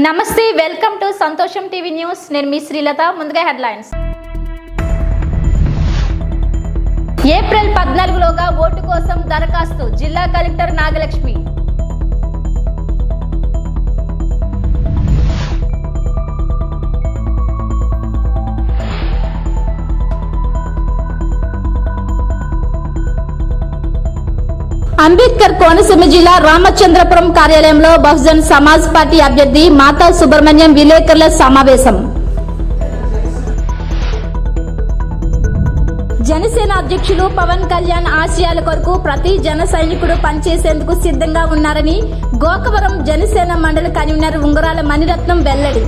నమస్తే welcome to సంతోషం TV news నేను మీ శ్రీలత ముందుగా హెడ్లైన్స్ ఏప్రిల్ 14లోగా ఓటు కోసం దరఖాస్తు జిల్లా కలెక్టర్ నాగలక్ష్మి అంబేద్కర్ కోనసీమ జిల్లా రామచంద్రపురం కార్యాలయంలో బహుజన్ సమాజ్ పార్టీ అభ్యర్థి మాతా సుబ్రహ్మణ్యం విలేకరుల సమావేశం. జనసేన అధ్యక్షులు పవన్ కళ్యాణ్ ఆశయాల కొరకు ప్రతి జన సైనికుడు పనిచేసేందుకు సిద్ధంగా ఉన్నారని గోకవరం జనసేన మండలి కన్వీనర్ ఉంగరాల మణిరత్నం వెల్లడి.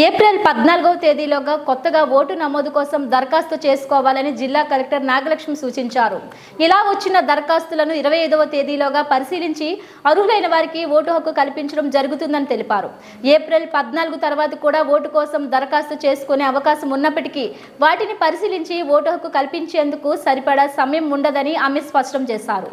ఏప్రిల్ 14వ తేదీలోగా కొత్తగా ఓటు నమోదు కోసం దరఖాస్తు చేసుకోవాలని జిల్లా కలెక్టర్ నాగలక్ష్మి సూచించారు. ఇలా వచ్చిన దరఖాస్తులను 25వ తేదీలోగా పరిశీలించి అర్హులైన వారికి ఓటు హక్కు కల్పించడం జరుగుతుందని తెలిపారు. ఏప్రిల్ 14 తర్వాత కూడా ఓటు కోసం దరఖాస్తు చేసుకునే అవకాశం ఉన్నప్పటికీ వాటిని పరిశీలించి ఓటు హక్కు కల్పించేందుకు సరిపడా సమయం ఉండదని ఆమె స్పష్టం చేశారు.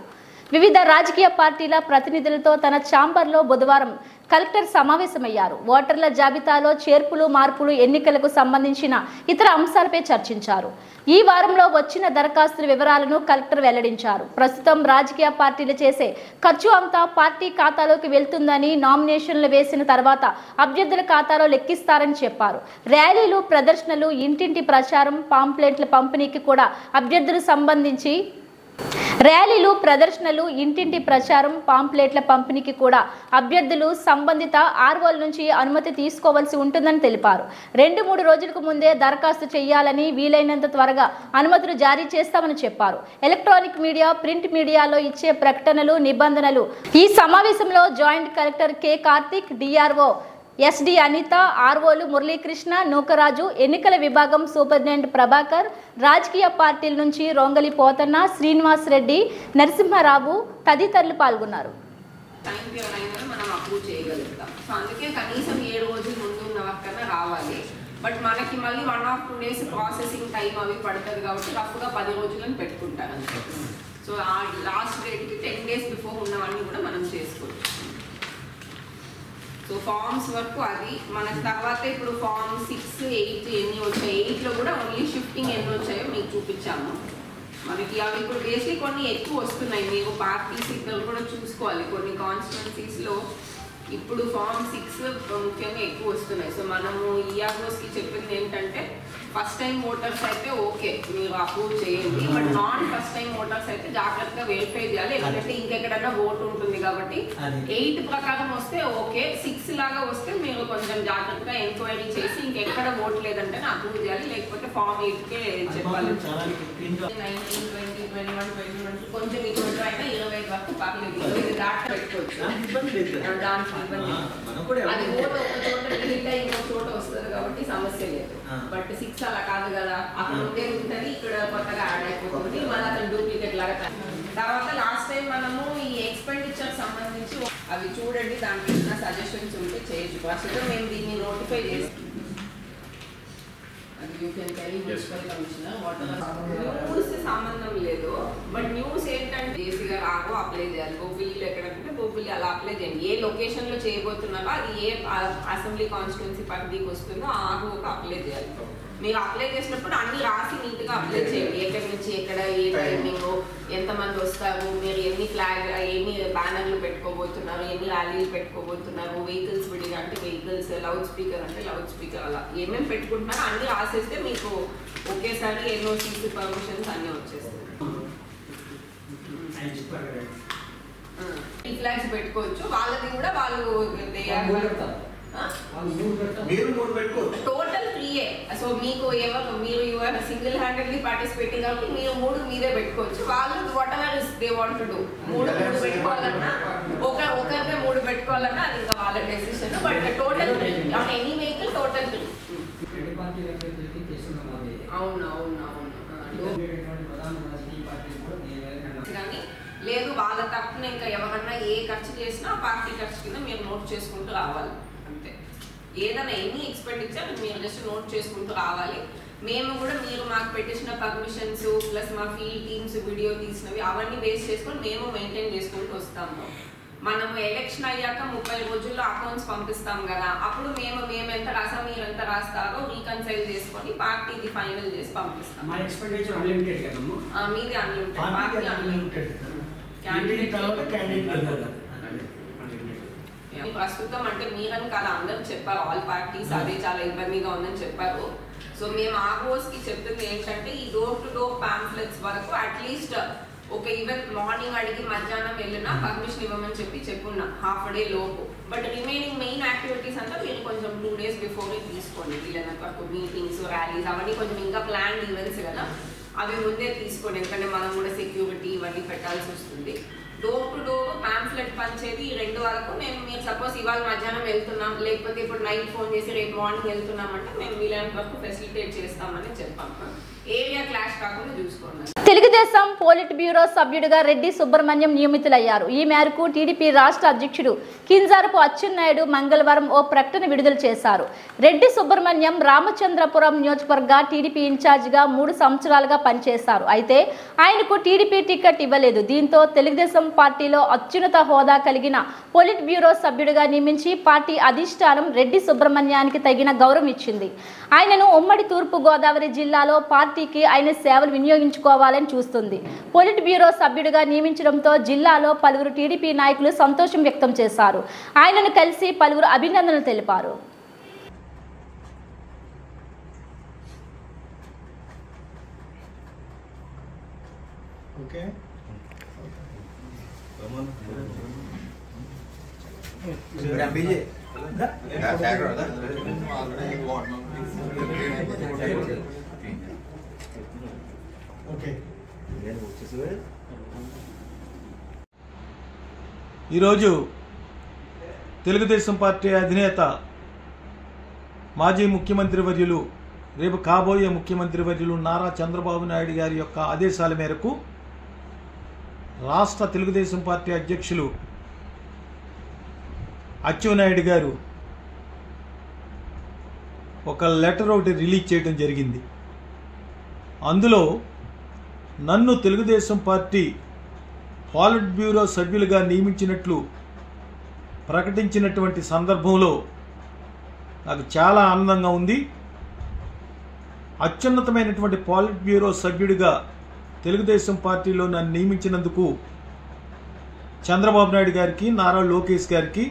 వివిధ రాజకీయ పార్టీల ప్రతినిధులతో తన ఛాంబర్లో బుధవారం కలెక్టర్ సమావేశమయ్యారు. ఓటర్ల జాబితాలో చేర్పులు మార్పులు ఎన్నికలకు సంబంధించిన ఇతర అంశాలపై చర్చించారు. ఈ వారంలో వచ్చిన దరఖాస్తుల వివరాలను కలెక్టర్ వెల్లడించారు. ప్రస్తుతం రాజకీయ పార్టీలు చేసే ఖర్చు అంతా పార్టీ ఖాతాలోకి వెళ్తుందని, నామినేషన్లు వేసిన తర్వాత అభ్యర్థుల ఖాతాలో లెక్కిస్తారని చెప్పారు. ర్యాలీలు, ప్రదర్శనలు, ఇంటింటి ప్రచారం, పాంప్లెట్ల పంపిణీకి కూడా అభ్యర్థులు సంబంధించి ఇంటింటి ప్రచారం, పాంప్లెట్ల పంపిణీకి కూడా అభ్యర్థులు సంబంధిత ఆర్ఓల నుంచి అనుమతి తీసుకోవాల్సి ఉంటుందని తెలిపారు. 2-3 రోజులకు ముందే దరఖాస్తు చేయాలని, వీలైనంత త్వరగా అనుమతులు జారీ చేస్తామని చెప్పారు. ఎలక్ట్రానిక్ మీడియా, ప్రింట్ మీడియాలో ఇచ్చే ప్రకటనలు, నిబంధనలు ఈ సమావేశంలో joint collector K Karthik, DRO SD Anitha, ఆర్ఓలు మురళీకృష్ణ, నూకరాజు, ఎన్నికల విభాగం సూపరింటెండెంట్ ప్రభాకర్, రాజకీయ పార్టీల నుంచి రొంగలి పోతన్న, శ్రీనివాస్ రెడ్డి, నరసింహారావు తదితరులు పాల్గొన్నారు. అందుకే కనీసం 7 రోజుల ముందు ఉన్న వరకన్నా రావాలి. బట్ మనకి మళ్ళీ 1-2 days ప్రాసెసింగ్ టైం అవి పడుతుంది కాబట్టి రఫ్గా 10 రోజులను పెట్టుకుంటారు అంతే. సో ఆ లాస్ట్ డేట్కి 10 days బిఫోర్ ఉన్నవన్నీ కూడా మనం చేసుకోవచ్చు. సో ఫార్మ్స్ వరకు అది మనకు తర్వాత ఇప్పుడు ఫార్మ్ 6, 8 ఎన్ని వచ్చాయి, 8లో కూడా ఓన్లీ షిఫ్టింగ్ ఎన్ని వచ్చాయో మీకు చూపించాము. మనకి అవి ఇప్పుడు బేసిక్ కొన్ని ఎక్కువ వస్తున్నాయి. మీకు పార్టీ సిగ్నల్ కూడా చూసుకోవాలి. కొన్ని కాన్స్టిట్యున్సీస్లో ఇప్పుడు ఫార్మ్ 6 ముఖ్యంగా ఎక్కువ వస్తున్నాయి. సో మనము ఈఆర్ఓస్కి చెప్పింది ఏంటంటే ఫస్ట్ టైం ఓటర్స్ అయితే ఓకే మీరు అప్రూవ్ చేయండి, but non first time voters అయితే జాగ్రత్తగా వెరిఫై చేయాలి. ఎందుకంటే ఇంకెక్కడన్నా ఓటు ఉంటుంది కాబట్టి 8 ప్రకారం వస్తే ఓకే, 6 లాగా వస్తే మీరు కొంచెం జాగ్రత్తగా ఎంక్వైరీ చేసి ఇంకెక్కడ ఓటు లేదంటే అప్రూవ్ చేయాలి, లేకపోతే ఫామ్ 8కే చెప్పాలి. 19, 20, 21, 22 కొంచెం ఇటువంటి అయినా 25 వరకు పర్లేదు, 25 దాకా పెట్టుకోవచ్చు. అది ఓటు ఒక చోట డిలీట్ అయ్యి ఇంకో చోట వస్తుంది కాబట్టి సమస్య లేదు. బట్ 6 అలా కాదు కదా, అక్కడ ఉండే ఉంటుంది, ఇక్కడ కొత్తగా యాడ్ అయిపోతుంది, మళ్ళీ అతను డూప్లికేట్ లాగా. తర్వాత లాస్ట్ టైం మనము ఈ ఎక్స్పెండిచర్ సంబంధించి అవి చూడండి, దాంట్లో ఏమైనా సజెషన్స్ ఉంటే చేయొచ్చు. ప్రస్తుతం మేము దీన్ని నోటిఫై చేస్తాం. న్యూస్ సంబంధం లేదు, బట్ న్యూస్ ఏంటంటే ఏసీగా రాగో అప్లై చేయాలి. గోపిల్లి ఎక్కడంటే గోపిల్లి అలా అప్లై చేయండి. ఏ లొకేషన్ లో చేయబోతున్నారో అది ఏ అసెంబ్లీ కాన్స్టిట్యున్సీ పరిధికి వస్తుందో ఆగోకి అప్లై చేయాలి. మీరు అప్లై చేసినప్పుడు అన్ని రాసి నీట్గా అప్లై చేయండి. ఎక్కడి నుంచి ఎక్కడ, ఏ టైమింగ్, ఎంతమంది వస్తారు, మీరు ఎన్ని బ్యానర్లు పెట్టుకోబోతున్నారు, ఎన్ని ర్యాలీలు పెట్టుకోబోతున్నారు, వెహికల్స్ విడిగా అంటే వెహికల్స్, లౌడ్ స్పీకర్ అంటే లౌడ్ స్పీకర్, అలా ఏమేమి పెట్టుకుంటున్నారో అన్ని రాసేస్తే మీకు ఒకేసారి ఎన్ఓసీసీ పర్మిషన్స్ అన్నీ వచ్చేస్తాయి. ఈ ఫ్లాగ్స్ పెట్టుకోవచ్చు, వాళ్ళది కూడా వాళ్ళు టోటల్ ఫ్రీయే. సో మీకు మీరు సింగిల్ హ్యాండెడ్లీ పార్టిసిపేటింగ్ కాబట్టి మీరు 3 మీరే పెట్టుకోవచ్చు. వాళ్ళు what ever is they want to do, 3 పెట్టుకోవాలన్నా ఒకరికే 3 పెట్టుకోవాలన్నా అది ఇంకా వాళ్ళ decision. But total free on any vehicle, total free. కానీ లేదు వాళ్ళ తప్పున ఇంకా ఎవరన్నా ఏ ఖర్చు చేసినా పార్టీ ఖర్చు కింద మీరు నోట్ చేసుకుంటూ రావాలి అంతే. ఏదైనా ఎనీ ఎక్స్పెండిచర్ మీరు జస్ట్ నోట్ చేసుకుంటూ రావాలి. మేము కూడా మీరు మాకు పెట్టించిన పర్మిషన్స్ ప్లస్ మా ఫీల్డ్ టీమ్స్ వీడియో తీసినవి అవన్నీ బేస్ చేసుకొని మేము మెయింటైన్ చేసుకుంటూ వస్తాము. మనము ఎలక్షన్ అయ్యాక 30 రోజుల్లో అకౌంట్స్ పంపిస్తాం కదా, అప్పుడు మేము ఎంత రాసాం మీరు ఎంత రాస్తారో రీకన్సైల్ చేసుకొని పార్టీది ఫైనల్ చేసి పంపిస్తాం. మా ఎక్స్‌పెండిచర్ అన్లిమిటెడ్ కదమ్మా. మీది అన్లిమిటెడ్, పార్టీ అన్లిమిటెడ్. ప్రస్తుతం అంటే మీరని కాదు అందరూ చెప్పారు, ఆల్ పార్టీస్ అదే చాలా ఇబ్బందిగా ఉందని చెప్పారు. సో మేము ఆ రోజుకి చెప్పింది ఏంటంటే ఈ డోర్ టు డోర్ పాంఫ్లెట్స్ వరకు అట్లీస్ట్ ఒక ఈవెన్ మార్నింగ్ అడిగి మధ్యాహ్నం వెళ్ళినా పర్మిషన్ ఇవ్వమని చెప్పున్నా హాఫ్ డే లోపు. బట్ రిమైనింగ్ మెయిన్ యాక్టివిటీస్ అంతా మీరు కొంచెం 2 days బిఫోరే తీసుకోండి. వీళ్ళని వరకు మీటింగ్స్ ర్యాలీస్ అవన్నీ కొంచెం ఇంకా ప్లాన్ ఈవెంట్స్ కదా, అవి ముందే తీసుకోండి. ఎందుకంటే మనం కూడా సెక్యూరిటీ ఇవన్నీ పెట్టాల్సి వస్తుంది. డోర్ టు డోర్ పాంఫ్లెట్ పంచేది 2 వరకు మీరు సపోజ్ ఇవాళ మధ్యాహ్నం వెళ్తున్నాం, లేకపోతే ఇప్పుడు నైట్ ఫోన్ చేసి రేపు మార్నింగ్ వెళ్తున్నామంటే మేము వీళ్ళంత వరకు ఫెసిలిటేట్ చేస్తామని చెప్పాము. ఏరియా క్లాష్ కాకుండా చూసుకోండి. తెలుగుదేశం పోలిట్ బ్యూరో సభ్యుడిగా రెడ్డి సుబ్రహ్మణ్యం నియమితులయ్యారు. ఈ మేరకు టీడీపీ రాష్ట్ర అధ్యక్షుడు కింజారపు అచ్చెన్నాయుడు మంగళవారం ఓ ప్రకటన విడుదల చేశారు. రెడ్డి సుబ్రహ్మణ్యం రామచంద్రపురం నియోజకవర్గ టీడీపీ ఇన్ఛార్జిగా 3 సంవత్సరాలుగా పనిచేశారు. అయితే ఆయనకు టీడీపీ టికెట్ ఇవ్వలేదు. దీంతో తెలుగుదేశం పార్టీలో అత్యున్నత హోదా కలిగిన పోలిట్ బ్యూరో సభ్యుడిగా నియమించి పార్టీ అధిష్టానం రెడ్డి సుబ్రహ్మణ్యానికి తగిన గౌరవం ఇచ్చింది. ఆయనను ఉమ్మడి తూర్పు గోదావరి జిల్లాలో పార్టీకి ఆయన సేవలు వినియోగించుకోవాలని చూస్తుంది. పోలిట్ బ్యూరో సభ్యుడిగా నియమించడంతో జిల్లాలో పలువురు టీడీపీ నాయకులు సంతోషం వ్యక్తం చేశారు. ఆయనను కలిసి పలువురు అభినందనలు తెలిపారు. ఈరోజు తెలుగుదేశం పార్టీ అధినేత మాజీ ముఖ్యమంత్రి వర్యులు రేపు కాబోయే ముఖ్యమంత్రి వర్యులు నారా చంద్రబాబు నాయుడు గారి యొక్క ఆదేశాల మేరకు రాష్ట్ర తెలుగుదేశం పార్టీ అధ్యక్షులు అచ్చెన్నాయుడు గారు ఒక లెటర్ ఒకటి రిలీజ్ చేయడం జరిగింది. అందులో నన్ను తెలుగుదేశం పార్టీ పాలిట్ బ్యూరో సభ్యులుగా నియమించినట్లు ప్రకటించినటువంటి సందర్భంలో నాకు చాలా ఆనందంగా ఉంది. అత్యున్నతమైనటువంటి పాలిట్ బ్యూరో సభ్యుడిగా తెలుగుదేశం పార్టీలో నన్ను నియమించినందుకు చంద్రబాబు నాయుడు గారికి, నారా లోకేష్ గారికి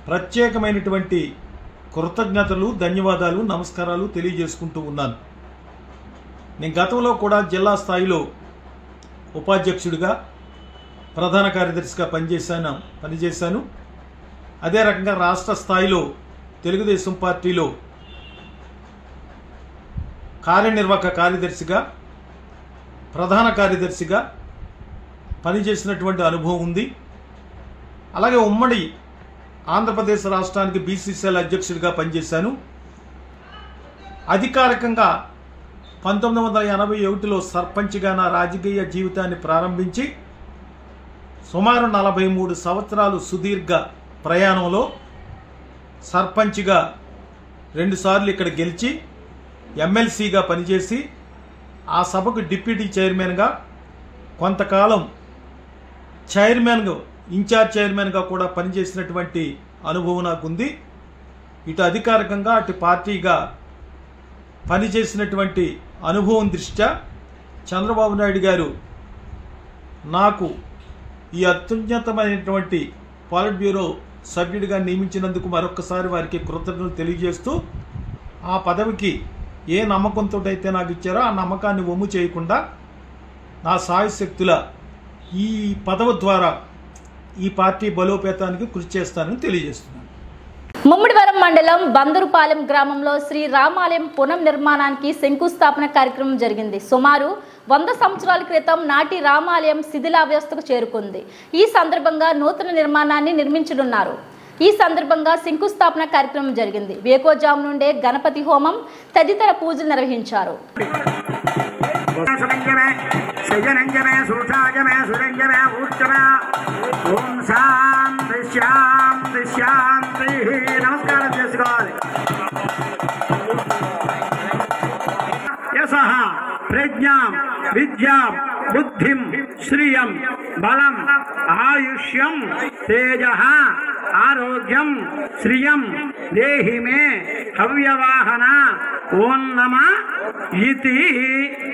ప్రత్యేకమైనటువంటి కృతజ్ఞతలు, ధన్యవాదాలు, నమస్కారాలు తెలియజేసుకుంటూ ఉన్నాను. నేను గతంలో కూడా జిల్లా స్థాయిలో ఉపాధ్యక్షుడిగా, ప్రధాన కార్యదర్శిగా పనిచేశాను. అదే రకంగా రాష్ట్ర స్థాయిలో తెలుగుదేశం పార్టీలో కార్యనిర్వాహక కార్యదర్శిగా, ప్రధాన కార్యదర్శిగా పనిచేసినటువంటి అనుభవం ఉంది. అలాగే ఉమ్మడి ఆంధ్రప్రదేశ్ రాష్ట్రానికి బీసీసీఎల్ అధ్యక్షుడిగా పనిచేశాను. అధికారికంగా 1981లో సర్పంచ్గా నా రాజకీయ జీవితాన్ని ప్రారంభించి సుమారు 43 సంవత్సరాలు సుదీర్ఘ ప్రయాణంలో సర్పంచ్గా 2 సార్లు ఇక్కడ గెలిచి ఎమ్మెల్సీగా పనిచేసి ఆ సభకు డిప్యూటీ చైర్మన్గా, కొంతకాలం ఇన్ఛార్జ్ చైర్మన్గా కూడా పనిచేసినటువంటి అనుభవం నాకుంది. ఇటు అధికారికంగా అటు పార్టీగా పనిచేసినటువంటి అనుభవం దృష్ట్యా చంద్రబాబు నాయుడు గారు నాకు ఈ అత్యున్నతమైనటువంటి పాలిట్ బ్యూరో సభ్యుడిగా నియమించినందుకు మరొకసారి వారికి కృతజ్ఞతలు తెలియజేస్తూ, ఆ పదవికి ఏ నమ్మకంతో అయితే నాకు ఇచ్చారో ఆ నమ్మకాన్ని వమ్ము చేయకుండా నా సాయశక్తుల ఈ పదవి ద్వారా ఈ పార్టీ బలోపేతానికి కృషి చేస్తానని తెలియజేస్తున్నాను. ముమ్మిడివరం మండలం బందరుపాలెం గ్రామంలో శ్రీ రామాలయం పునర్నిర్మాణానికి శంకుస్థాపన కార్యక్రమం జరిగింది. సుమారు 100 సంవత్సరాల క్రితం నాటి రామాలయం శిథిలావస్థకు చేరుకుంది. ఈ సందర్భంగా నూతన నిర్మాణాన్ని నిర్మించనున్నారు. ఈ సందర్భంగా శంకుస్థాపన కార్యక్రమం జరిగింది. వేకోజాము నుండే గణపతి హోమం తదితర పూజలు నిర్వహించారు. నమస్కారం చేసుకోవాలి. యశః ప్రజ్ఞాం విద్యాం బుద్ధిం శ్రియం బలం ఆయుష్యం తేజః ఆరోగ్యం శ్రియం దేహి మే హవ్యవాహన ఓం నమః ఇతి.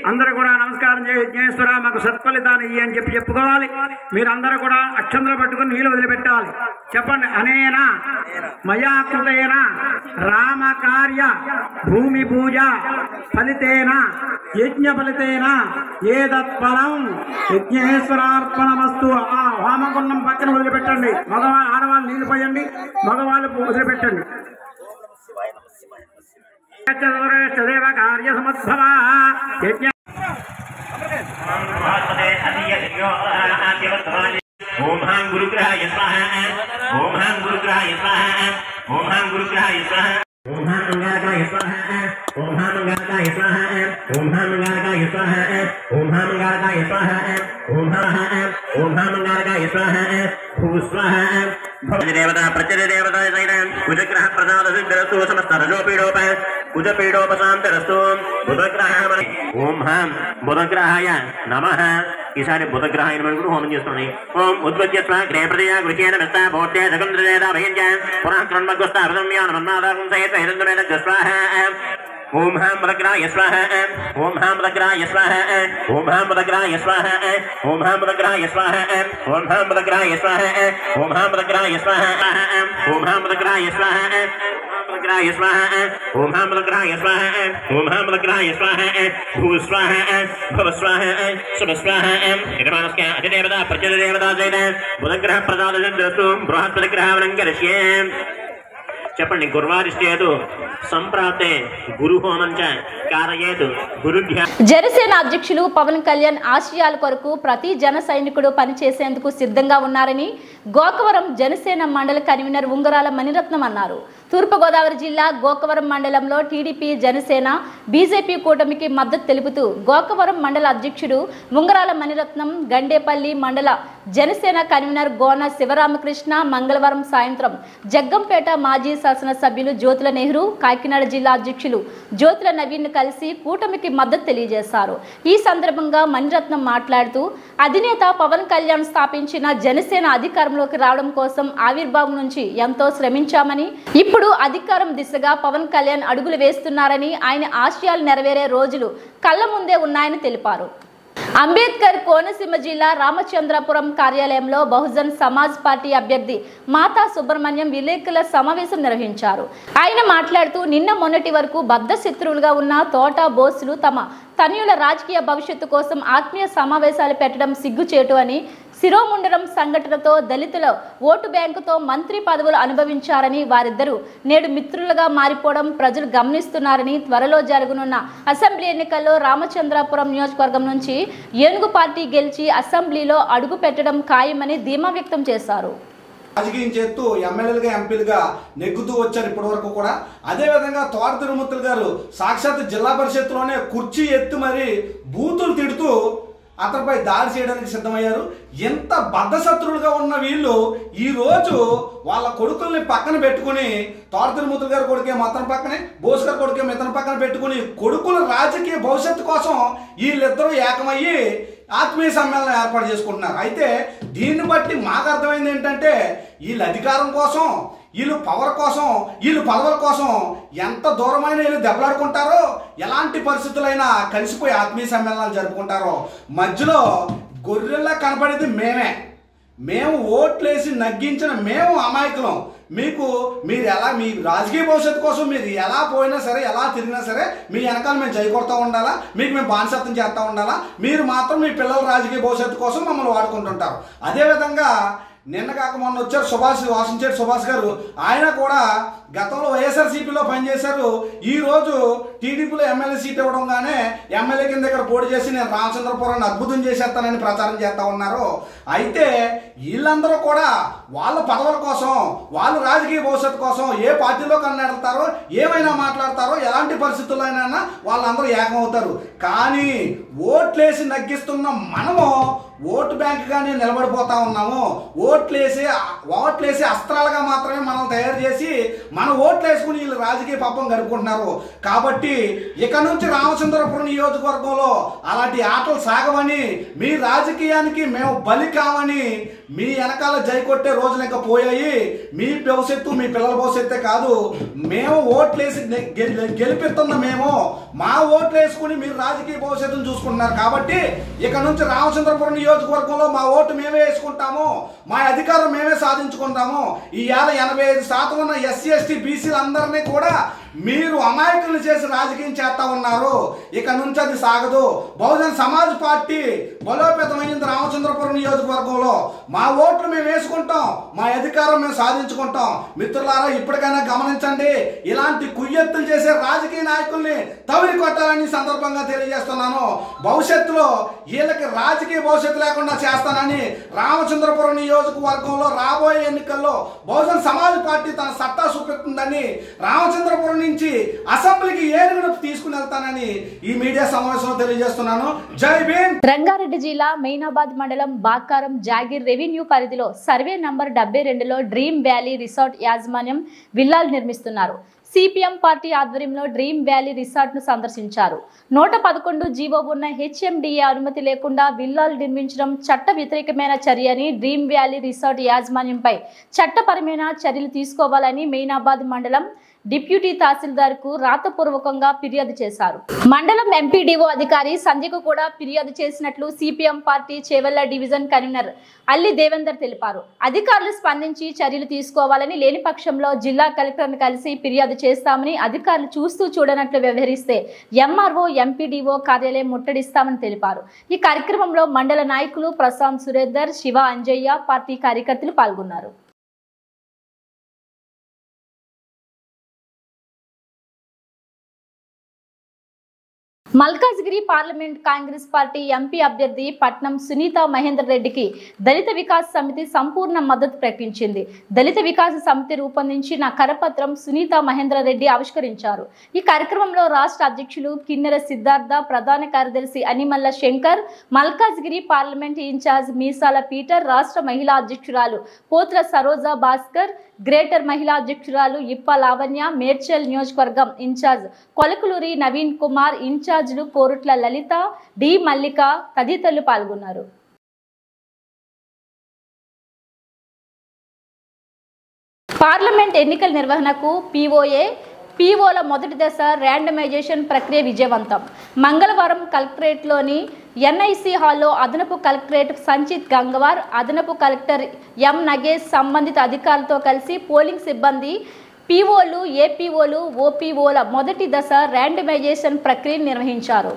అందరూ కూడా నమస్కారం చేసి విఘ్నేశ్వర మాకు సత్ఫలితాన్ని ఇయ్యి అని చెప్పుకోవాలి. మీరందరూ కూడా అక్షంతలు పట్టుకుని నీళ్ళు వదిలిపెట్టాలి. చెప్పండి. అనేన మయా కృతేన రామకార్య భూమి పూజ ఫలితేన యజ్ఞ ఫలితేన ఏదత్ఫలం విఘ్నేశ్వరార్పణమస్తు. ఆ హోమగుండం పక్కన వదిలిపెట్టండి. మగవాళ్ళు ఆడవాళ్ళు నీళ్లు పోయండి, మగవాళ్ళు వదిలిపెట్టండి. దేవ కార్య సమద్భవ యజ్ఞ ఓం హాం గురుగ్రహాయ స్వాహ ఓం హాం గురుగ్రహాయ స్వాహ ఓం హాం గురుగ్రహాయ స్వాహ ఓం హాం మంగళకాయ స్వాహ ఓం హాం మంగళకాయ స్వాహ ఓం హాం మంగళకాయ స్వాహ ఓం హాం మంగళకాయ స్వాహ ఓం హాం మంగళకాయ స్వాహ భూ స్వాహ దేవతా ప్రత్యదేవతా కుజగ్రహ ప్రసాద సిద్ధిరస్తు సమస్త రజోపీడోప కుజపీడోపశాంతరస్తు బుధగ్రహాయ ఓం హాం బుధగ్రహాయ నమః. ఈసారి బుధగ్రహాయ నమః హోమం చేస్తుంది. ఓం ఉద్వజ్య స్వాగ్రే ప్రజయా గృహేణ మెత్త భోట్య జగంద్రజేద భయంజ పునః క్రన్మగ్వస్త అభిదమ్యానమన్నాదాగం సహిత హిరణ్యమేన స్వాహ ఓం హాం బుధగ్రహాయ స్వాహ ఓం హాం బుధగ్రహాయ స్వాహ ఓం హాం బుధగ్రహాయ స్వాహ ఓం హాం బుధగ్రహాయ స్వాహ ఓం హాం బుధగ్రహాయ స్వాహ ఓం హాం బుధగ్రహాయ స్వాహ ఓం హాం బుధగ్రహాయ స్వాహ గ్రహాయ స్వాహ ఓం హాం బుధగ్రహాయ స్వాహ ఓం హాం బుధగ్రహాయ స్వాహ భూ స్వాహ భవ స్వాహ శుభ స్వాహ యజమానస్య అధిదేవత ప్రత్యదేవత జైన బుధగ్రహ ప్రసాద సిద్ధిరస్తు బృహస్పతిగ్రహావనం కరిష్యే. చెప్పండి. గుర్వారిష్యేతు సంప్రాప్తే గురు హోమం చ కారయేతు గురుధ్యా. జనసేన అధ్యక్షులు పవన్ కళ్యాణ్ ఆశయాల కొరకు ప్రతి జన సైనికుడు పనిచేసేందుకు సిద్ధంగా ఉన్నారని గోకవరం జనసేన మండల కన్వీనర్ ఉంగరాల మణిరత్నం అన్నారు. తూర్పుగోదావరి జిల్లా గోకవరం మండలంలో టీడీపీ జనసేన బీజేపీ కూటమికి మద్దతు తెలుపుతూ గోకవరం మండల అధ్యక్షుడు ఉంగరాల మణిరత్నం, గండేపల్లి మండల జనసేన కన్వీనర్ గోన శివరామకృష్ణ మంగళవారం సాయంత్రం జగ్గంపేట మాజీ శాసనసభ్యులు జ్యోతుల నెహ్రూ, కాకినాడ జిల్లా అధ్యక్షులు జ్యోతుల నవీన్ కలిసి కూటమికి మద్దతు తెలియజేశారు. ఈ సందర్భంగా మణిరత్నం మాట్లాడుతూ అధినేత పవన్ కళ్యాణ్ స్థాపించిన జనసేన అధికారంలోకి రావడం కోసం ఆవిర్భావం నుంచి ఎంతో శ్రమించామని, ఇప్పుడు అధికారం దిశగా పవన్ కళ్యాణ్ అడుగులు వేస్తున్నారని, ఆయన ఆశయాలు నెరవేరే రోజులు కళ్ల ముందే ఉన్నాయని తెలిపారు. అంబేద్కర్ కోనసీమ జిల్లా రామచంద్రపురం కార్యాలయంలో బహుజన్ సమాజ్ పార్టీ అభ్యర్థి మాతా సుబ్రహ్మణ్యం విలేకరుల సమావేశం నిర్వహించారు. ఆయన మాట్లాడుతూ నిన్న మొన్నటి వరకు బద్ధ శత్రువులుగా ఉన్న తోట బోసులు తమ తనయుల రాజకీయ భవిష్యత్తు కోసం ఆత్మీయ సమావేశాలు పెట్టడం సిగ్గుచేటు అని, శిరోముండరం సంఘటనతో దళితుల ఓటు బ్యాంకుతో మంత్రి పదవులు అనుభవించారని, వారిద్దరూ నేడు మిత్రులుగా మారిపోవడం ప్రజలు గమనిస్తున్నారని, త్వరలో జరగనున్న అసెంబ్లీ ఎన్నికల్లో రామచంద్రపురం నియోజకవర్గం నుంచి ఏనుగు పార్టీ గెలిచి అసెంబ్లీలో అడుగు పెట్టడం ఖాయమని ధీమా వ్యక్తం చేశారు. రాజకీయం చేస్తూ ఎమ్మెల్యేలుగా ఎంపీలుగా నెగ్గుతూ వచ్చారు ఇప్పటి వరకు కూడా. అదేవిధంగా తోట తిరుమూర్తులు గారు సాక్షాత్ జిల్లా పరిషత్తులోనే కుర్చీ ఎత్తి మరి బూతులు తిడుతూ అతనిపై దాడి చేయడానికి సిద్ధమయ్యారు. ఎంత బద్ధశత్రులుగా ఉన్న వీళ్ళు ఈ రోజు వాళ్ళ కొడుకుల్ని పక్కన పెట్టుకుని, తోట తిరుమూర్తులు గారి కొడుకేమో అతని పక్కనే, బోస్ గారి కొడుకేమో ఇతని పక్కన పెట్టుకుని కొడుకుల రాజకీయ భవిష్యత్తు కోసం వీళ్ళిద్దరూ ఏకమయ్యి ఆత్మీయ సమ్మేళనం ఏర్పాటు చేసుకుంటున్నారు. అయితే దీన్ని బట్టి మాకు అర్థమైంది ఏంటంటే వీళ్ళు అధికారం కోసం, వీళ్ళు పవర్ కోసం, వీళ్ళు పదవుల కోసం ఎంత దూరమైన వీళ్ళు దెబ్బలాడుకుంటారో, ఎలాంటి పరిస్థితులైనా కలిసిపోయి ఆత్మీయ సమ్మేళనాలు జరుపుకుంటారో, మధ్యలో గొర్రెల్లా కనపడేది మేము ఓట్లేసి నగ్గించిన మేము అమాయకులం. మీరు ఎలా మీ రాజకీయ భవిష్యత్తు కోసం మీరు ఎలా పోయినా సరే, ఎలా తిరిగినా సరే మీ వెనకాల మేము జై కొడతా ఉండాలా, మీకు మేము బానిసత్వం చేస్తూ ఉండాలా, మీరు మాత్రం మీ పిల్లల రాజకీయ భవిష్యత్తు కోసం మమ్మల్ని వాడుకుంటుంటారు. అదేవిధంగా నిన్న కాక మొన్న వచ్చారు వాసించేటి సుభాష్ గారు. ఆయన కూడా గతంలో వైఎస్ఆర్సీపీలో పనిచేశారు. ఈరోజు టీడీపీలో ఎమ్మెల్యే సీట్ ఇవ్వడంగానే ఎమ్మెల్యే కింద దగ్గర పోటీ చేసి నేను రామచంద్రపురాన్ని అద్భుతం చేసేస్తానని ప్రచారం చేస్తూ ఉన్నారు. అయితే వీళ్ళందరూ కూడా వాళ్ళ పదవుల కోసం, వాళ్ళ రాజకీయ భవిష్యత్తు కోసం ఏ పార్టీలో కన్నా వెళ్తారో, ఏమైనా మాట్లాడతారో, ఎలాంటి పరిస్థితుల్లోనైనా వాళ్ళందరూ ఏకమవుతారు. కానీ ఓట్లేసి నగ్గిస్తున్న మనము ఓటు బ్యాంకుగానే నిలబడిపోతా ఉన్నాము. ఓట్లేసి అస్త్రాలుగా మాత్రమే మనం తయారు చేసి మన ఓట్లు వేసుకుని వీళ్ళు రాజకీయ పాపం గడుపుకుంటున్నారు. కాబట్టి ఇక నుంచి రామచంద్రపురం నియోజకవర్గంలో అలాంటి ఆటలు సాగవని, మీ రాజకీయానికి మేము బలి కావని, మీ వెనకాల జై కొట్టే రోజులు ఇంకా పోయాయి. మీ భవిష్యత్తు మీ పిల్లల భవిష్యత్తే కాదు, మేము ఓట్లేసి గెలిపిస్తున్న మేము మా ఓట్లు వేసుకుని మీరు రాజకీయ భవిష్యత్తును చూసుకుంటున్నారు. కాబట్టి ఇక నుంచి రామచంద్రపురం నియోజకవర్గంలో మా ఓటు మేమే వేసుకుంటాము, మా అధికారం మేమే సాధించుకుంటాము. ఈ 85% ఉన్న ఎస్సీ ఎస్టీ బీసీలు అందరినీ కూడా మీరు అమాయకులు చేసి రాజకీయం చేస్తా ఉన్నారు. ఇక నుంచి అది సాగదు. బహుజన్ సమాజ్ పార్టీ బలోపేతమైంది రామచంద్రపురం నియోజకవర్గంలో. మా ఓట్లు మేము వేసుకుంటాం, మా అధికారం మేము సాధించుకుంటాం. మిత్రులారా, ఇప్పటికైనా గమనించండి, ఇలాంటి కుయ్యెత్తులు చేసే రాజకీయ నాయకుల్ని తవిరి కొట్టాలని సందర్భంగా తెలియజేస్తున్నాను. భవిష్యత్తులో వీళ్ళకి రాజకీయ భవిష్యత్తు లేకుండా చేస్తానని రామచంద్రపురం నియోజకవర్గంలో రాబోయే ఎన్నికల్లో బహుజన్ సమాజ్ పార్టీ తన సత్తా చూపిస్తుందని, రామచంద్రపురం నుంచి అసెంబ్లీకి ఏనుగును తీసుకుని వెళ్తానని ఈ మీడియా సమావేశంలో తెలియజేస్తున్నాను. జై భీమ్. రంగారెడ్డి జిల్లా మెయినాబాద్ మండలం బాకారం జాగీర్ రెవెన్యూ పరిధిలో సర్వే నంబర్ 72లో డ్రీమ్ వ్యాలీ రిసార్ట్ యాజమాన్యం విల్లాలు నిర్మిస్తున్నారు. సిపిఎం పార్టీ ఆధ్వర్యంలో డ్రీమ్ వ్యాలీ రిసార్ట్ ను సందర్శించారు. 111 జీవో ఉన్న హెచ్ఎండిఏ అనుమతి లేకుండా విల్లాలు నిర్మించడం చట్ట వ్యతిరేకమైన చర్య అని, డ్రీమ్ వ్యాలీ రిసార్ట్ యాజమాన్యంపై చట్టపరమైన చర్యలు తీసుకోవాలని మెయినాబాద్ మండలం డిప్యూటీ తహసీల్దార్ కు రాతపూర్వకంగా ఫిర్యాదు చేశారు. మండలం ఎంపీడీఓ అధికారి సంధ్యకు కూడా ఫిర్యాదు చేసినట్లు CPM party Chevella division convener అల్లి దేవేందర్ తెలిపారు. అధికారులు స్పందించి చర్యలు తీసుకోవాలని, లేని పక్షంలో జిల్లా కలెక్టర్ను కలిసి ఫిర్యాదు చేస్తామని, అధికారులు చూస్తూ చూడనట్లు వ్యవహరిస్తే ఎంఆర్ఓ ఎంపీడీఓ కార్యాలయం ముట్టడిస్తామని తెలిపారు. ఈ కార్యక్రమంలో మండల నాయకులు ప్రశాంత్ సురేందర్, శివ అంజయ్య, పార్టీ కార్యకర్తలు పాల్గొన్నారు. Malkajgiri parliament Congress party MP అభ్యర్థి పట్నం సునీత మహేందర్ రెడ్డికి దళిత వికాస్ సమితి సంపూర్ణ మద్దతు ప్రకటించింది. దళిత వికాస్ సమితి రూపొందించిన కరపత్రం సునీత మహేందర్ రెడ్డి ఆవిష్కరించారు. ఈ కార్యక్రమంలో రాష్ట్ర అధ్యక్షులు కిన్నెర సిద్ధార్థ, ప్రధాన కార్యదర్శి అనిమల్ల శంకర్, మల్కాజ్గిరి పార్లమెంట్ ఇన్ఛార్జ్ మీసాల పీటర్, రాష్ట్ర మహిళా అధ్యక్షురాలు పోత్ర సరోజా భాస్కర్, గ్రేటర్ మహిళా అధ్యక్షురాలు ఇప్ప లావణ్య, మేడ్చల్ నియోజకవర్గం ఇన్ఛార్జ్ కొలకులూరి నవీన్ కుమార్, ఇన్ఛార్జీలు కోరుట్ల లలిత, డి మల్లిక తదితరులు పాల్గొన్నారు. పార్లమెంట్ ఎన్నికల నిర్వహణకు పీఓల మొదటి దశ ర్యాండమైజేషన్ ప్రక్రియ విజయవంతం. మంగళవారం కలెక్టరేట్లోని ఎన్ఐసి హాల్లో అదనపు కలెక్టరేట్ సంచిత్ గంగవార్, అదనపు కలెక్టర్ ఎం నగేష్ సంబంధిత అధికారులతో కలిసి పోలింగ్ సిబ్బంది, పీఓలు, ఏపీఓలు, ఓపీఓల మొదటి దశ ర్యాండమైజేషన్ ప్రక్రియను నిర్వహించారు.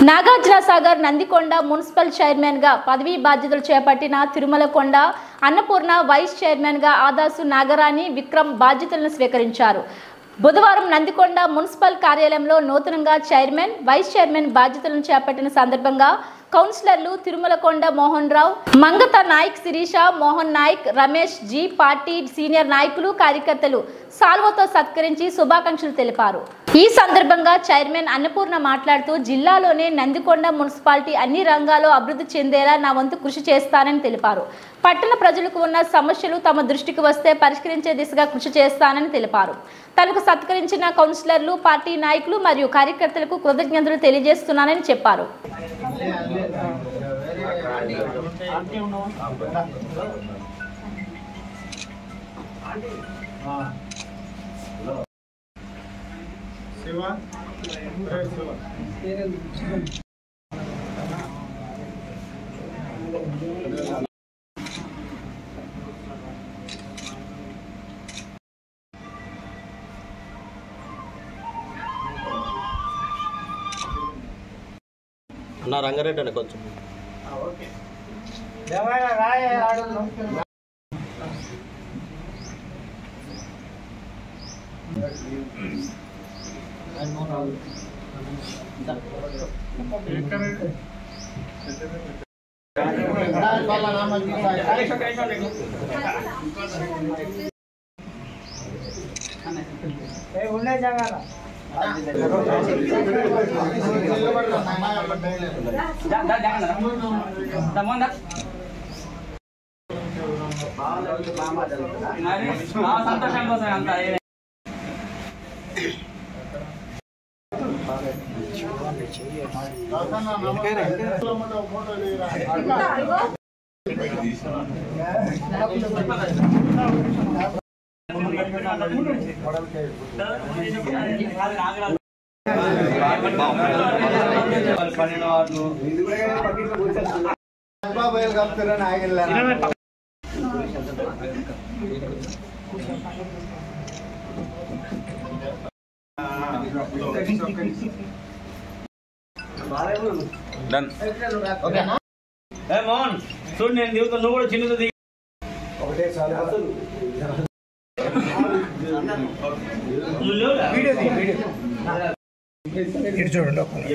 నాగార్జునసాగర్ నందికొండ మున్సిపల్ చైర్మన్గా పదవీ బాధ్యతలు చేపట్టిన తిరుమలకొండ అన్నపూర్ణ వైస్ చైర్మన్గా ఆదాసు నాగరాణి విక్రమ్ బాధ్యతలను స్వీకరించారు. బుధవారం నందికొండ మున్సిపల్ కార్యాలయంలో నూతనంగా చైర్మన్, వైస్ చైర్మన్ బాధ్యతలను చేపట్టిన సందర్భంగా కౌన్సిలర్లు తిరుమలకొండ మోహన్ రావు, మంగత నాయక్, శిరీష, మోహన్ నాయక్, రమేష్ జీ, పార్టీ సీనియర్ నాయకులు, కార్యకర్తలు సాల్వతో సత్కరించి శుభాకాంక్షలు తెలిపారు. ఈ సందర్భంగా చైర్మన్ అన్నపూర్ణ మాట్లాడుతూ జిల్లాలోనే నందికొండ మున్సిపాలిటీ అన్ని రంగాల్లో అభివృద్ధి చెందేలా నా వంతు కృషి చేస్తానని తెలిపారు. పట్టణ ప్రజలకు ఉన్న సమస్యలు తమ దృష్టికి వస్తే పరిష్కరించే దిశగా కృషి చేస్తానని తెలిపారు. తనకు సత్కరించిన కౌన్సిలర్లు, పార్టీ నాయకులు మరియు కార్యకర్తలకు కృతజ్ఞతలు తెలియజేస్తున్నానని చెప్పారు. నా రంగారెడ్డి అండి కొంచెం ఉండే జాగా సంతోషం కోసం అంత మోహన్ చూడు నేను దిగుతా, నువ్వు కూడా చిన్నది దిగి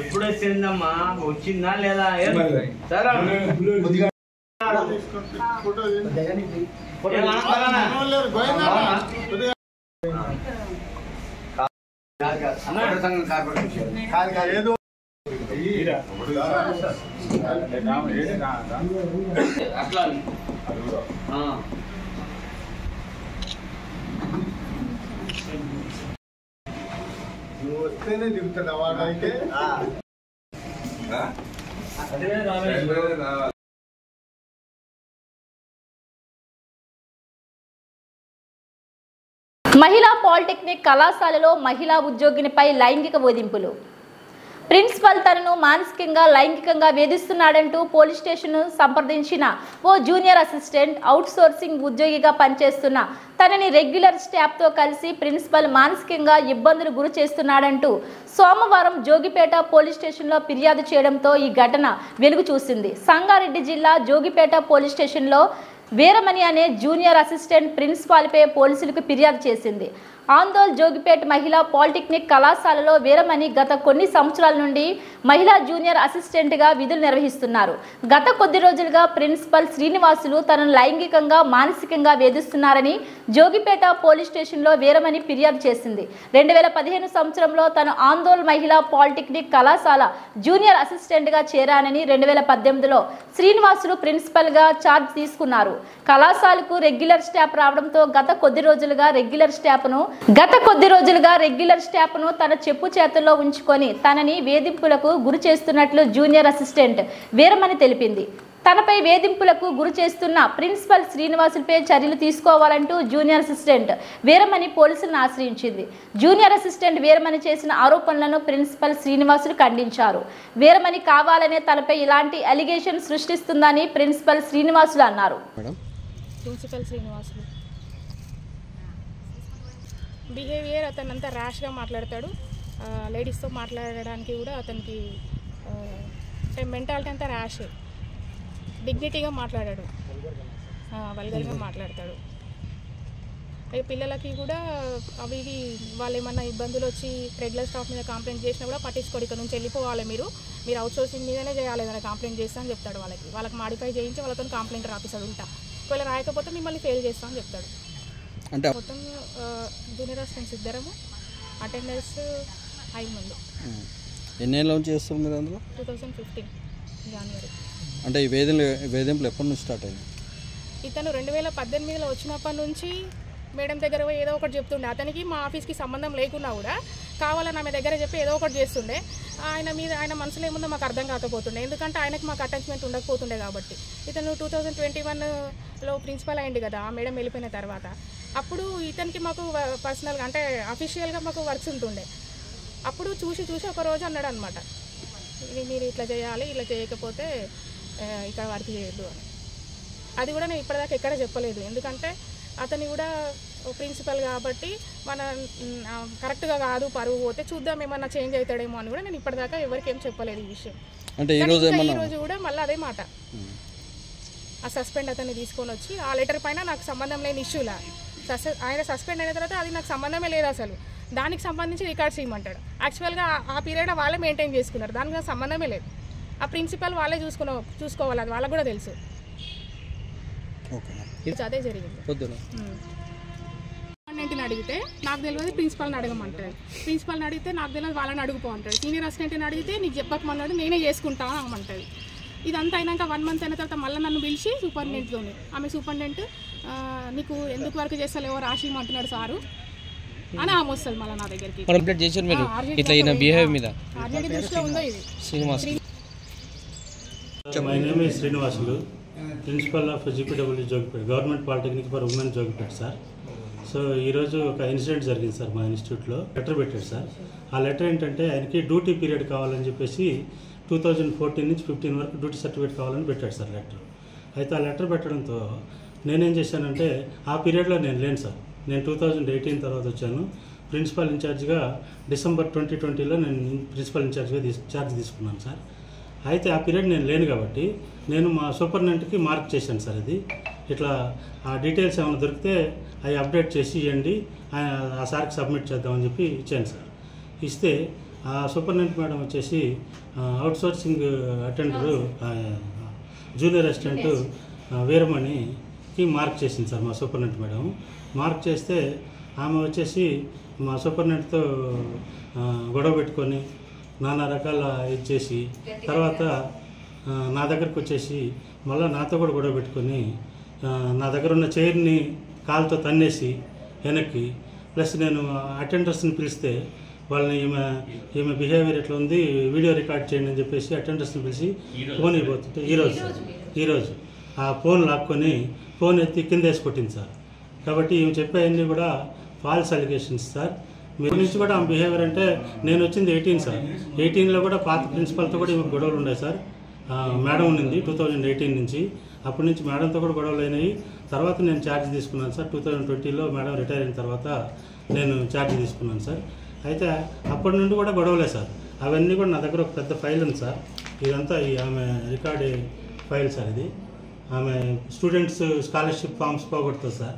ఎప్పుడు వచ్చిందమ్మా, వచ్చిందా లేదా అట్లా నువ్వు వస్తేనే దిగుతాడు వాడైతే మహిళా పాలిటెక్నిక్ కళాశాలలో మహిళా ఉద్యోగినిపై లైంగిక వేధింపులు. ప్రిన్సిపల్ తనను మానసికంగా లైంగికంగా వేధిస్తున్నాడంటూ పోలీస్ స్టేషన్ను సంప్రదించిన ఓ జూనియర్ అసిస్టెంట్, అవుట్ సోర్సింగ్ ఉద్యోగిగా పనిచేస్తున్న తనని రెగ్యులర్ స్టాఫ్తో కలిసి ప్రిన్సిపల్ మానసికంగా ఇబ్బందులు గురి చేస్తున్నాడంటూ సోమవారం జోగిపేట పోలీస్ స్టేషన్లో ఫిర్యాదు చేయడంతో ఈ ఘటన వెలుగు చూసింది. సంగారెడ్డి జిల్లా జోగిపేట పోలీస్ స్టేషన్లో వీరమణి అనే జూనియర్ అసిస్టెంట్ ప్రిన్సిపాల్పై పోలీసులకు ఫిర్యాదు చేసింది. ఆందోళ్ జోగిపేట్ మహిళా పాలిటెక్నిక్ కళాశాలలో వీరమణి గత కొన్ని సంవత్సరాల నుండి మహిళా జూనియర్ అసిస్టెంట్గా విధులు నిర్వహిస్తున్నారు. గత కొద్ది రోజులుగా ప్రిన్సిపల్ శ్రీనివాసులు తనను లైంగికంగా మానసికంగా వేధిస్తున్నారని జోగిపేట పోలీస్ స్టేషన్లో వీరమణి ఫిర్యాదు చేసింది. 2015 సంవత్సరంలో తను ఆందోళ్ మహిళా పాలిటెక్నిక్ కళాశాల జూనియర్ అసిస్టెంట్గా చేరానని 2018లో శ్రీనివాసులు ప్రిన్సిపల్గా ఛార్జ్ తీసుకున్నారు. కళాశాలకు రెగ్యులర్ స్టాఫ్ రావడంతో గత కొద్ది రోజులుగా రెగ్యులర్ స్టాఫ్ను తన చెప్పు చేతుల్లో ఉంచుకొని తనని వేధింపులకు గురి చేస్తున్నట్లు జూనియర్ అసిస్టెంట్ వీరమణి తెలిపింది. తనపై వేధింపులకు గురి చేస్తున్న ప్రిన్సిపల్ శ్రీనివాసులపై చర్యలు తీసుకోవాలంటూ జూనియర్ అసిస్టెంట్ వీరమణి పోలీసులను ఆశ్రయించింది. జూనియర్ అసిస్టెంట్ వీరమణి చేసిన ఆరోపణలను ప్రిన్సిపల్ శ్రీనివాసులు ఖండించారు. వీరమణి కావాలనే తనపై ఇలాంటి అలిగేషన్ సృష్టిస్తుందని ప్రిన్సిపల్ శ్రీనివాసులు అన్నారు. ప్రిన్సిపల్ శ్రీనివాసులు బిహేవియర్ అతనంతా ర్యాష్గా మాట్లాడతాడు. లేడీస్తో మాట్లాడడానికి కూడా అతనికి అంటే మెంటాలిటీ అంతా ర్యాష్, డిగ్నిటీగా మాట్లాడాడు, వల్గర్గా మాట్లాడతాడు. అయితే పిల్లలకి కూడా అవి ఇవి వాళ్ళు ఏమన్నా ఇబ్బందులు వచ్చి రెగ్యులర్ స్టాఫ్ మీద కంప్లైంట్ చేసినా కూడా పట్టించుకోడు. ఇక్కడ నుంచి వెళ్ళిపోవాలి, మీరు అవుట్సోర్సింగ్ మీదనే చేయాలి, ఏదైనా కంప్లైంట్ చేస్తా అని చెప్తాడు. వాళ్ళకి మాడిఫై చేయించి వాళ్ళతో కంప్లైంట్ రాపిస్తాడు ఉంటా. ఒకవేళ రాయకపోతే మిమ్మల్ని ఫెయిల్ చేస్తా అని చెప్తాడు. అంటే మొత్తం జూనియర్ అసిస్టెంట్స్ 2, అటెండర్స్ 5 మంది. ఎన్నేళ్ళ నుంచి చేస్తారు మీరు అందులో? 2015 జనవరి. అంటే ఈ వేధింపులు ఎప్పటి నుంచి స్టార్ట్ అయింది? ఇతను 2018లో వచ్చినప్పటి నుంచి మేడం దగ్గర పోయి ఏదో ఒకటి చెప్తుండే. అతనికి మా ఆఫీస్కి సంబంధం లేకున్నా కూడా కావాలని ఆమె దగ్గర చెప్పి ఏదో ఒకటి చేస్తుండే. ఆయన మనసులో ఏముందో మాకు అర్థం కాకపోతుండే, ఎందుకంటే ఆయనకు మాకు అటాచ్మెంట్ ఉండకపోతుండే కాబట్టి. ఇతను 2021లో ప్రిన్సిపల్ అయ్యింది కదా ఆ మేడం వెళ్ళిపోయిన తర్వాత. అప్పుడు ఇతనికి మాకు పర్సనల్గా అంటే అఫీషియల్గా మాకు వర్క్స్ ఉంటుండే. అప్పుడు చూసి ఒక రోజు అన్నాడు అనమాట, మీరు ఇట్లా చేయాలి, ఇట్లా చేయకపోతే ఇక్కడ వర్క్ చేయొద్దు అని. అది కూడా నేను ఇప్పటిదాకా ఎక్కడ చెప్పలేదు, ఎందుకంటే అతని కూడా ప్రిన్సిపల్ కాబట్టి మన కరెక్ట్గా కాదు, పరువు పోతే చూద్దాం ఏమన్నా చేంజ్ అవుతాడేమో అని కూడా నేను ఇప్పటిదాకా ఎవరికి ఏం చెప్పలేదు ఈ విషయం. అంటే ఈ రోజు కూడా మళ్ళీ అదే మాట, ఆ సస్పెండ్ అతన్ని తీసుకొని వచ్చి ఆ లెటర్ పైన నాకు సంబంధం లేని ఇష్యూలా ఆయన సస్పెండ్ అయిన తర్వాత అది నాకు సంబంధమే లేదు అసలు, దానికి సంబంధించి రికార్డ్స్ ఇవ్వమంటాడు. యాక్చువల్గా ఆ పీరియడ్ వాళ్ళే మెయింటైన్ చేసుకున్నారు, దానికి నాకు సంబంధమే లేదు. ఆ ప్రిన్సిపల్ వాళ్ళే చూసుకోవాలి, అది వాళ్ళకు కూడా తెలుసు. అదే జరిగింది. సూపరింటెండెంట్ని అడిగితే నాకు తెలియదు, ప్రిన్సిపల్ని అడగమంటాడు. ప్రిన్సిపల్ని అడిగితే నాకు తెలియదు, వాళ్ళని అడుగుపో అంటాడు. సీనియర్ అసిస్టెంట్ని అడిగితే నీకు చెప్పకమన్నాడు, నేనే చేసుకుంటాను అనమంటాడు. ఇదంతా అయినాక 1 మంత్ అయిన తర్వాత మళ్ళీ నన్ను పిలిచి సూపరింటెండెంట్తోనే, ఆమె సూపరింటెండెంట్ నీకు ఎందుకు వర్క్ చేస్తలేవో రాసి ఇమ్మంటున్నాడు సారు అని ఆమె వస్తుంది మళ్ళీ నా దగ్గరికి. ఆర్జేడీ దృష్టిలో ఉందో ఇది. My name is Srinivasulu, principal of GPW Jogipet, government polytechnic for women Jogipet sir. So ఈరోజు ఒక ఇన్సిడెంట్ జరిగింది సార్ మా ఇన్స్టిట్యూట్లో. లెటర్ పెట్టాడు సార్. ఆ లెటర్ ఏంటంటే ఆయనకి డ్యూటీ పీరియడ్ కావాలని చెప్పేసి 2014 నుంచి 15 వరకు డ్యూటీ సర్టిఫికేట్ కావాలని పెట్టాడు సార్ లెటర్. అయితే ఆ లెటర్ పెట్టడంతో నేనేం చేశానంటే ఆ పీరియడ్లో నేను లేను సార్. నేను 2018 తర్వాత వచ్చాను. ప్రిన్సిపల్ ఇన్ఛార్జ్గా డిసెంబర్ 2020లో నేను ప్రిన్సిపల్ ఇన్ఛార్జ్గా ఛార్జ్ తీసుకున్నాను సార్. అయితే ఆ పీరియడ్ నేను లేను కాబట్టి నేను మా సూపరింటెండెంట్కి మార్క్ చేశాను సార్. ఇది ఇట్లా ఆ డీటెయిల్స్ ఏమైనా దొరికితే అవి అప్డేట్ చేసి ఇవ్వండి, ఆ సార్కి సబ్మిట్ చేద్దామని చెప్పి ఇచ్చాను సార్. ఇస్తే ఆ సూపరింటెండెంట్ మేడం వచ్చేసి అవుట్సోర్సింగ్ అటెండరు జూనియర్ అసిస్టెంట్ వీరమణికి మార్క్ చేసింది సార్ మా సూపరింటెండెంట్ మేడం. మార్క్ చేస్తే ఆమె వచ్చేసి మా సూపరింటెండెంట్తో గొడవ పెట్టుకొని నానా రకాల ఇది చేసి తర్వాత నా దగ్గరకు వచ్చేసి మళ్ళీ నాతో కూడా గొడవ పెట్టుకొని నా దగ్గర ఉన్న చైర్ని కాలుతో తన్నేసి వెనక్కి, ప్లస్ నేను అటెండర్స్ని పిలిస్తే వాళ్ళని ఈమె బిహేవియర్ ఎట్లా ఉంది వీడియో రికార్డ్ చేయండి అని చెప్పేసి అటెండర్స్ని పిలిచి ఫోన్ ఇవ్వబోతుంటే ఈరోజు ఆ ఫోన్ లాక్కొని ఫోన్ ఎత్తి కింద వేసి కొట్టింది సార్. కాబట్టి ఈమె చెప్పేవన్నీ కూడా ఫాల్స్ అలిగేషన్స్ సార్. మీరు నుంచి కూడా ఆమె బిహేవియర్ అంటే నేను వచ్చింది 18 సార్. 18లో కూడా పాత ప్రిన్సిపల్తో కూడా ఈమె గొడవలు ఉన్నాయి సార్. మేడం ఉన్నింది 2018 నుంచి, అప్పటి నుంచి మేడంతో కూడా గొడవలు అయినాయి. తర్వాత నేను ఛార్జ్ తీసుకున్నాను సార్. 2020లో మేడం రిటైర్ అయిన తర్వాత నేను ఛార్జ్ తీసుకున్నాను సార్. అయితే అప్పటి నుండి కూడా గొడవలే సార్. అవన్నీ కూడా నా దగ్గర ఒక పెద్ద ఫైల్ ఉంది సార్. ఇదంతా ఈ ఆమె రికార్డ్ ఫైల్ సార్. ఇది ఆమె స్టూడెంట్స్ స్కాలర్షిప్ ఫామ్స్ పోగొడుతుంది సార్.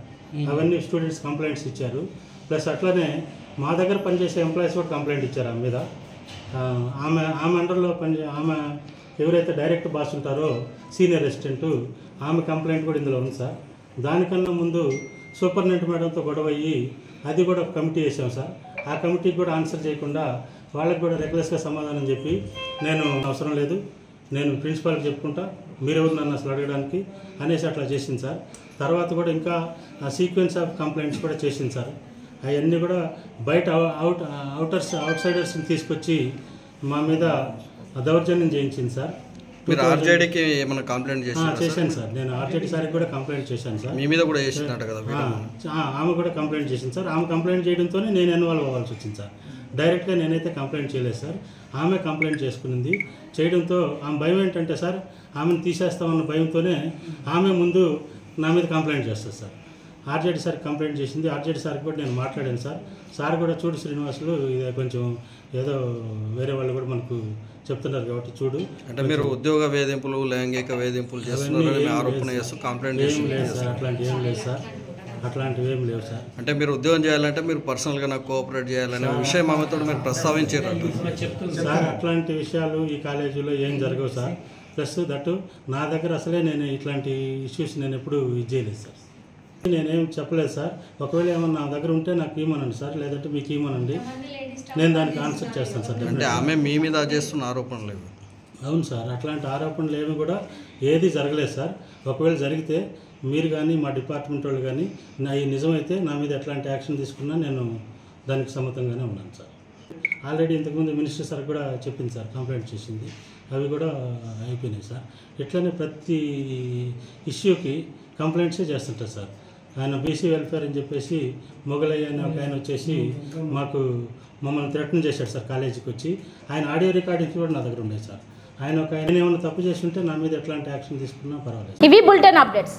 అవన్నీ స్టూడెంట్స్ కంప్లైంట్స్ ఇచ్చారు. ప్లస్ అట్లనే మా దగ్గర పనిచేసే ఎంప్లాయీస్ కూడా కంప్లైంట్ ఇచ్చారు ఆమె మీద. ఆమె అండర్లో ఆమె ఎవరైతే డైరెక్ట్ బాస్ ఉంటారో సీనియర్ అసిస్టెంట్, ఆమె కంప్లైంట్ కూడా ఇందులో ఉంది సార్. దానికన్నా ముందు సూపరింటెండెంట్ మేడంతో గొడవ అయ్యి అది కూడా ఒక కమిటీ వేసాం సార్. ఆ కమిటీకి కూడా ఆన్సర్ చేయకుండా వాళ్ళకి కూడా రెగ్యులర్స్గా సమాధానం చెప్పి నేను అవసరం లేదు, నేను ప్రిన్సిపాల్కి చెప్పుకుంటా, మీరెవరు నన్ను అసలు అడగడానికి అనేసి అట్లా చేసింది సార్. తర్వాత కూడా ఇంకా సీక్వెన్స్ ఆఫ్ కంప్లైంట్స్ కూడా చేసింది సార్. అవన్నీ కూడా బయట అవుట్సైడర్స్ని తీసుకొచ్చి మా మీద దౌర్జన్యం చేయించింది సార్. మీరు ఆర్జేడీకి ఏమైనా కంప్లైంట్ చేశాను సార్. నేను ఆర్జేడీ సార్కి కూడా కంప్లైంట్ చేశాను సార్. మీ మీద కూడా చేసిందట కదా? ఆమె కూడా కంప్లైంట్ చేసింది సార్. ఆమె కంప్లైంట్ చేయడంతోనే నేను ఇన్వాల్వ్ అవ్వాల్సి వచ్చింది సార్. డైరెక్ట్గా నేనైతే కంప్లైంట్ చేయలేదు సార్. ఆమె కంప్లైంట్ చేసుకునింది. చేయడంతో ఆమె భయం ఏంటంటే సార్, ఆమెను తీసేస్తామన్న భయంతోనే ఆమె ముందు నా మీద కంప్లైంట్ చేస్తుంది సార్. ఆర్జేడీ సార్ కంప్లైంట్ చేసింది. ఆర్జేడీ సార్కి కూడా నేను మాట్లాడాను సార్. సార్ కూడా చూడు శ్రీనివాసులు ఇది కొంచెం ఏదో వేరే వాళ్ళు కూడా మనకు చెప్తున్నారు కాబట్టి చూడు. అంటే మీరు ఉద్యోగ వేధింపులు, లైంగిక వేధింపులు చేస్తున్నారని ఆరోపణ చేస్తూ కంప్లైంట్ ఏం లేదు సార్, అట్లాంటివి ఏం లేదు సార్, అట్లాంటివి ఏం లేవు సార్. అంటే మీరు ఉద్యోగం చేయాలంటే మీరు పర్సనల్గా నాకు కోఆపరేట్ చేయాలనే విషయం ఆమెతో మీరు ప్రస్తావించారు సార్. అట్లాంటి విషయాలు ఈ కాలేజీలో ఏం జరగవు సార్. ప్లస్ దట్టు నా దగ్గర అసలే నేను ఇట్లాంటి ఇష్యూస్ నేను ఎప్పుడు ఇది చేయలేదు సార్. నేనేం చెప్పలేదు సార్. ఒకవేళ ఏమన్నా నా దగ్గర ఉంటే నాకు ఇవ్వమనండి సార్, లేదంటే మీకు ఇవ్వమనండి, నేను దానికి ఆన్సర్ చేస్తాను సార్. అంటే ఆమె మీ మీద చేస్తున్న ఆరోపణలు లేవు. అవును సార్, అట్లాంటి ఆరోపణలు ఏమి కూడా ఏది జరగలేదు సార్. ఒకవేళ జరిగితే మీరు కానీ మా డిపార్ట్మెంట్ వాళ్ళు కానీ ఈ నిజమైతే నా మీద ఎట్లాంటి యాక్షన్ తీసుకున్నా నేను దానికి సమ్మతంగానే ఉన్నాను సార్. ఆల్రెడీ ఇంతకుముందు మినిస్టర్ సార్ కూడా చెప్పింది సార్, కంప్లైంట్ చేసింది, అవి కూడా అయిపోయినాయి సార్. ఇట్లనే ప్రతి ఇష్యూకి కంప్లైంట్సే చేస్తుంటారు సార్. ఆయన బీసీ వెల్ఫేర్ అని చెప్పేసి మొగలయ్య అనే ఒక ఆయన వచ్చేసి మమ్మల్ని థ్రెటన్ చేశాడు సార్ కాలేజీకి వచ్చి. ఆయన ఆడియో రికార్డింగ్స్ కూడా నా దగ్గర ఉన్నాయి సార్. ఆయన ఏమైనా తప్పు చేసి ఉంటే నా మీద ఎట్లాంటి యాక్షన్ తీసుకున్నా పర్వాలేదు. ఇవి బులెటిన్ అప్డేట్స్.